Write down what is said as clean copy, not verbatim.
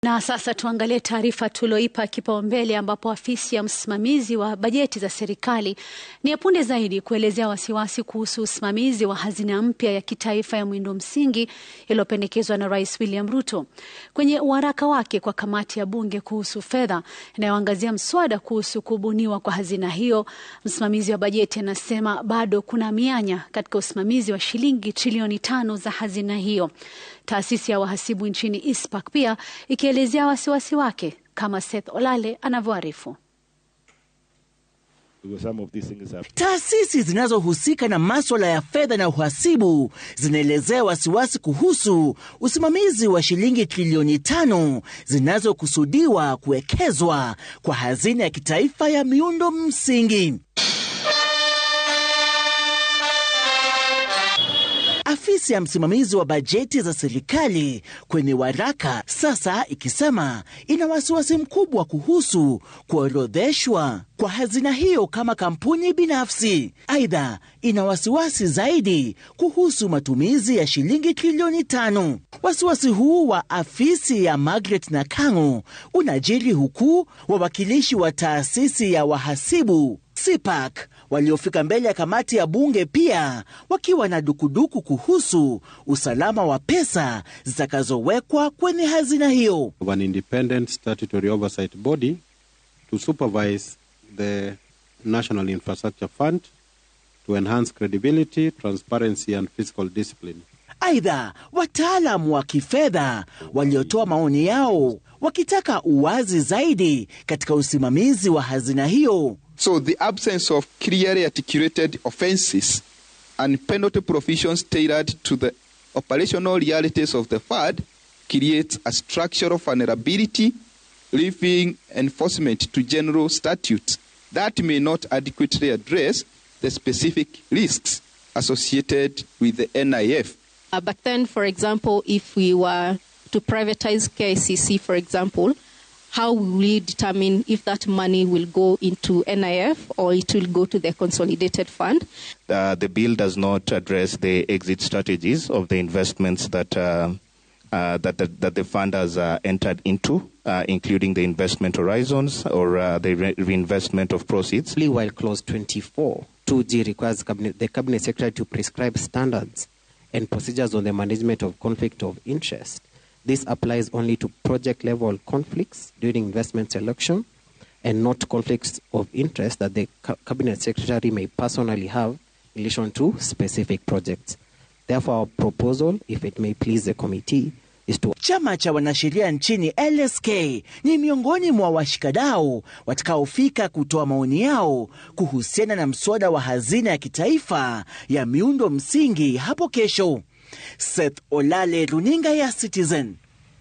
Na sasa tuangalie taarifa tuloipa kipaumbele ambapo afisi ya msimamizi wa bajeti za serikali ni ya punde zaidi kuelezea wasiwasi kuhusu usimamizi wa hazina mpya ya kitaifa ya miundo msingi iliyopendekezwa na Rais William Ruto. Kwenye waraka wake kwa kamati ya bunge kuhusu fedha inayoangazia mswada kuhusu kubuniwa kwa hazina hiyo, msimamizi wa bajeti anasema bado kuna mianya katika usimamizi wa shilingi trilioni 5 za hazina hiyo. Taasisi ya wahasibu nchini ISPAC pia ikielezea wasiwasi wake kama Seth Olale anavyoarifu. Taasisi zinazohusika na masuala ya fedha na uhasibu zinaelezea wasiwasi kuhusu usimamizi wa shilingi trilioni 5 zinazokusudiwa kuwekezwa kwa hazina ya kitaifa ya miundo msingi. Afisi ya msimamizi wa bajeti za serikali kwenye waraka sasa ikisema ina wasiwasi mkubwa kuhusu kuorodheshwa kwa hazina hiyo kama kampuni binafsi. Aidha, ina wasiwasi zaidi kuhusu matumizi ya shilingi trilioni 5. Wasiwasi huu wa afisi ya Margaret Nakango unajiri huku wawakilishi wa taasisi ya wahasibu ISPAC waliofika mbele ya kamati ya bunge pia wakiwa na dukuduku kuhusu usalama wa pesa zitakazowekwa kwenye hazina hiyo. An independent statutory oversight body to supervise the National Infrastructure Fund to enhance credibility, transparency and fiscal discipline. Aidha, wataalamu wa kifedha waliotoa maoni yao wakitaka uwazi zaidi katika usimamizi wa hazina hiyo. So the absence of clearly articulated offenses and penalty provisions tailored to the operational realities of the fund creates a structural vulnerability, leaving enforcement to general statutes that may not adequately address the specific risks associated with the NIF. But then, for example, if we were to privatize KICC, for example, how will we determine if that money will go into NIF or it will go to the consolidated fund? The bill does not address the exit strategies of the investments that that the fund has entered into, including the investment horizons or the reinvestment of proceeds. While clause 24 2G requires the cabinet secretary to prescribe standards and procedures on the management of conflict of interest, this applies only to project-level conflicts during investment selection and not conflicts of interest that the cabinet secretary may personally have in relation to specific projects. Therefore, our proposal, if it may please the committee, is to... Chama cha wanasheria nchini LSK ni miongoni mwa washikadau watakaofika kutoa maoni yao kuhusiana na mswada wa hazina ya kitaifa ya miundo msingi hapo kesho. Seth Olale, runinga ya Citizen.